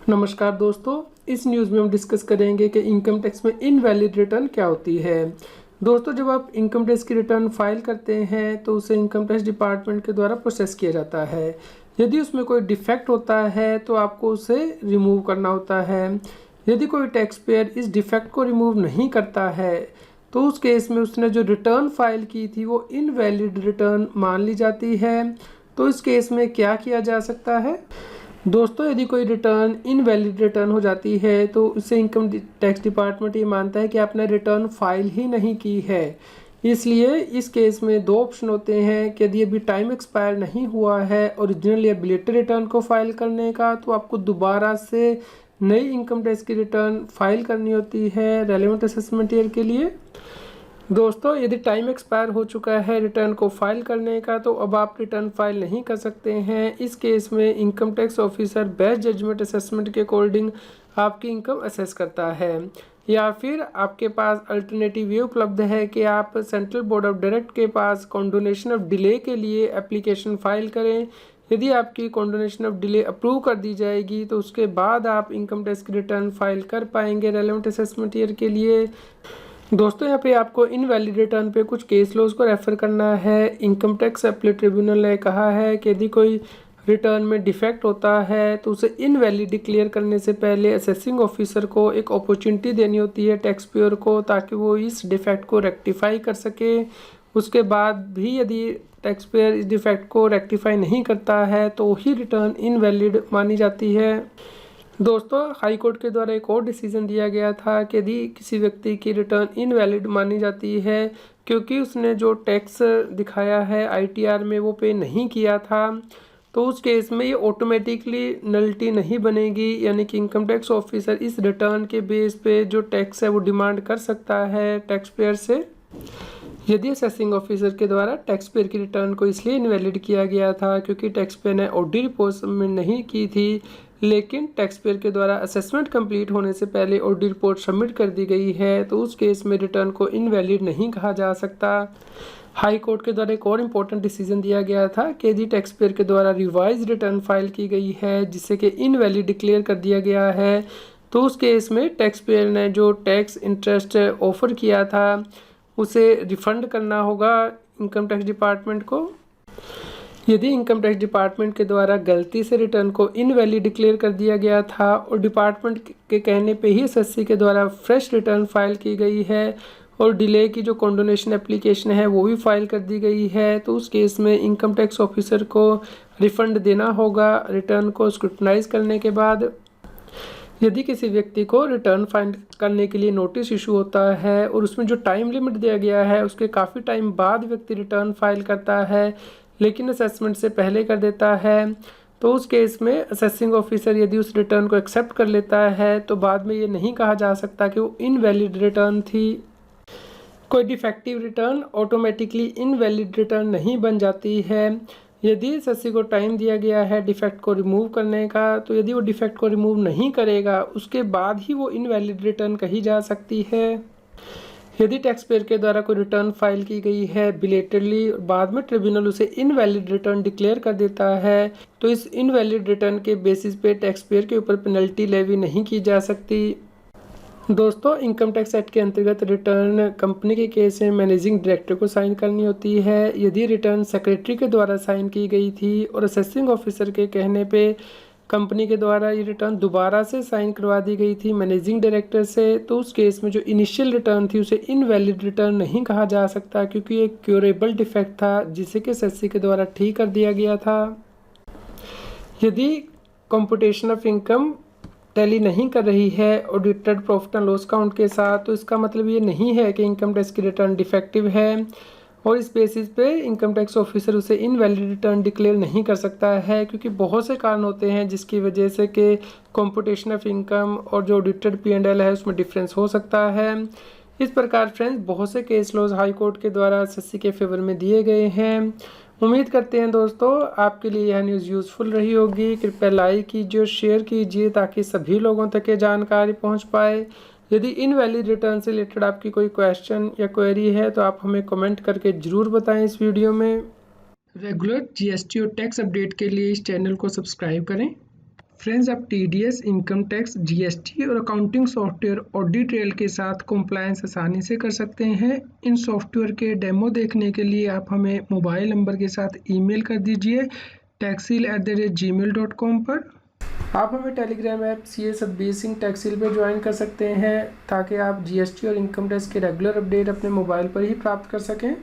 नमस्कार दोस्तों, इस न्यूज़ में हम डिस्कस करेंगे कि इनकम टैक्स में इनवैलिड रिटर्न क्या होती है। दोस्तों, जब आप इनकम टैक्स की रिटर्न फाइल करते हैं तो उसे इनकम टैक्स डिपार्टमेंट के द्वारा प्रोसेस किया जाता है। यदि उसमें कोई डिफेक्ट होता है तो आपको उसे रिमूव करना होता है। यदि कोई टैक्स पेयर इस डिफेक्ट को रिमूव नहीं करता है तो उस केस में उसने जो रिटर्न फाइल की थी वो इनवैलिड रिटर्न मान ली जाती है। तो इस केस में क्या किया जा सकता है? दोस्तों, यदि कोई रिटर्न इनवैलिड रिटर्न हो जाती है तो उससे इनकम टैक्स डिपार्टमेंट ये मानता है कि आपने रिटर्न फाइल ही नहीं की है। इसलिए इस केस में दो ऑप्शन होते हैं कि यदि अभी टाइम एक्सपायर नहीं हुआ है ओरिजिनल या बिलेटेड रिटर्न को फाइल करने का, तो आपको दोबारा से नई इनकम टैक्स की रिटर्न फाइल करनी होती है रेलेवेंट असेसमेंट ईयर के लिए। दोस्तों, यदि टाइम एक्सपायर हो चुका है रिटर्न को फाइल करने का तो अब आप रिटर्न फाइल नहीं कर सकते हैं। इस केस में income tax officer best judgement assessment के अकॉर्डिंग आपकी इनकम असेस करता है, या फिर आपके पास अल्टरनेटिव ये उपलब्ध है कि आप सेंट्रल बोर्ड ऑफ डायरेक्ट के पास कॉन्डोनेशन ऑफ डिले के लिए एप्लीकेशन फाइल करें। यदि आपकी कॉन्डोनेशन ऑफ डिले अप्रूव कर दी जाएगी तो उसके बाद आप इनकम टैक्स की रिटर्न फाइल कर पाएंगे रेलेवेंट असेसमेंट ईयर के लिए। दोस्तों, यहाँ पे आपको इनवैलिड रिटर्न पे कुछ केस लॉज को रेफर करना है। इनकम टैक्स अपीलेट ट्रिब्यूनल ने कहा है कि यदि कोई रिटर्न में डिफेक्ट होता है तो उसे इनवैलिड डिक्लेयर करने से पहले असेसिंग ऑफिसर को एक अपॉर्चुनिटी देनी होती है टैक्स पेयर को, ताकि वो इस डिफेक्ट को रेक्टिफाई कर सके। उसके बाद भी यदि टैक्स पेयर इस डिफेक्ट को रेक्टिफाई नहीं करता है तो ही रिटर्न इनवैलिड मानी जाती है। दोस्तों, हाई कोर्ट के द्वारा एक और डिसीजन दिया गया था कि यदि किसी व्यक्ति की रिटर्न इनवैलिड मानी जाती है क्योंकि उसने जो टैक्स दिखाया है आईटीआर में वो पे नहीं किया था, तो उस केस में ये ऑटोमेटिकली नलिटी नहीं बनेगी, यानी कि इनकम टैक्स ऑफिसर इस रिटर्न के बेस पे जो टैक्स है वो डिमांड कर सकता है टैक्स पेयर से। यदि असेसिंग ऑफिसर के द्वारा टैक्स पेयर की रिटर्न को इसलिए इनवैलिड किया गया था क्योंकि टैक्स पेयर ने ऑडी रिपोर्ट सबमिट नहीं की थी, लेकिन टैक्स पेयर के द्वारा असेसमेंट कंप्लीट होने से पहले ऑडी रिपोर्ट सबमिट कर दी गई है, तो उस केस में रिटर्न को इनवैलिड नहीं कहा जा सकता। हाई कोर्ट के द्वारा एक और इम्पोर्टेंट डिसीजन दिया गया था कि यदि टैक्स पेयर के द्वारा रिवाइज रिटर्न फाइल की गई है जिससे कि इनवैलिड डिक्लेयर कर दिया गया है, तो उस केस में टैक्स पेयर ने जो टैक्स इंटरेस्ट ऑफर किया था उसे रिफंड करना होगा इनकम टैक्स डिपार्टमेंट को। यदि इनकम टैक्स डिपार्टमेंट के द्वारा गलती से रिटर्न को इनवैलिड डिक्लेयर कर दिया गया था और डिपार्टमेंट के कहने पे ही एसएससी के द्वारा फ्रेश रिटर्न फाइल की गई है और डिले की जो कॉन्डोनेशन एप्लीकेशन है वो भी फाइल कर दी गई है, तो उस केस में इनकम टैक्स ऑफिसर को रिफंड देना होगा रिटर्न को स्क्रूटनाइज करने के बाद। यदि किसी व्यक्ति को रिटर्न फाइल करने के लिए नोटिस इशू होता है और उसमें जो टाइम लिमिट दिया गया है उसके काफ़ी टाइम बाद व्यक्ति रिटर्न फाइल करता है लेकिन असेसमेंट से पहले कर देता है, तो उस केस में असेसिंग ऑफिसर यदि उस रिटर्न को एक्सेप्ट कर लेता है तो बाद में ये नहीं कहा जा सकता कि वो इनवैलिड रिटर्न थी। कोई defective return automatically invalid return नहीं बन जाती है। यदि एसएससी को टाइम दिया गया है डिफेक्ट को रिमूव करने का, तो यदि वो डिफेक्ट को रिमूव नहीं करेगा उसके बाद ही वो इनवैलिड रिटर्न कही जा सकती है। यदि टैक्स पेयर के द्वारा कोई रिटर्न फाइल की गई है बिलेटेडली, बाद में ट्रिब्यूनल उसे इनवैलिड रिटर्न डिक्लेयर कर देता है, तो इस इनवैलिड रिटर्न के बेसिस पे टैक्स पेयर के ऊपर पेनल्टी लेवी नहीं की जा सकती। दोस्तों, इनकम टैक्स एक्ट के अंतर्गत रिटर्न कंपनी के केस में मैनेजिंग डायरेक्टर को साइन करनी होती है। यदि रिटर्न सेक्रेटरी के द्वारा साइन की गई थी और असेसिंग ऑफिसर के कहने पे कंपनी के द्वारा ये रिटर्न दोबारा से साइन करवा दी गई थी मैनेजिंग डायरेक्टर से, तो उस केस में जो इनिशियल रिटर्न थी उसे इनवैलिड रिटर्न नहीं कहा जा सकता क्योंकि एक क्योरेबल डिफेक्ट था जिसे कि एसएससी के द्वारा ठीक कर दिया गया था। यदि कंप्यूटेशन ऑफ इनकम टैली नहीं कर रही है audited profit and loss account के साथ, तो इसका मतलब ये नहीं है कि इनकम टैक्स की रिटर्न डिफेक्टिव है और इस बेसिस पे इनकम टैक्स ऑफिसर उसे इनवैलिड रिटर्न डिक्लेयर नहीं कर सकता है, क्योंकि बहुत से कारण होते हैं जिसकी वजह से कि कंप्यूटेशन ऑफ इनकम और जो ऑडिटेड P&L है उसमें डिफरेंस हो सकता है। इस प्रकार फ्रेंड्स, बहुत से केस लॉज हाई कोर्ट के द्वारा एसएससी के फेवर में दिए गए हैं। उम्मीद करते हैं दोस्तों आपके लिए यह न्यूज़ यूज़फुल रही होगी। कृपया लाइक कीजिए और शेयर कीजिए ताकि सभी लोगों तक ये जानकारी पहुंच पाए। यदि इनवैलिड रिटर्न से रिलेटेड आपकी कोई क्वेश्चन या क्वेरी है तो आप हमें कमेंट करके ज़रूर बताएं इस वीडियो में। रेगुलर जीएसटी और टैक्स अपडेट के लिए इस चैनल को सब्सक्राइब करें। फ्रेंड्स, आप टीडीएस, इनकम टैक्स, जीएसटी और अकाउंटिंग सॉफ्टवेयर ऑडिट ट्रेल के साथ कंप्लायंस आसानी से कर सकते हैं। इन सॉफ्टवेयर के डेमो देखने के लिए आप हमें मोबाइल नंबर के साथ ईमेल कर दीजिए taxil@gmail.com पर। आप हमें Telegram app CS Satbir Singh Taxil पर ज्वाइन कर सकते हैं ताकि आप जीएसटी और इनकम टैक्स के रेगुलर अपडेट अपने मोबाइल पर ही प्राप्त कर सकें।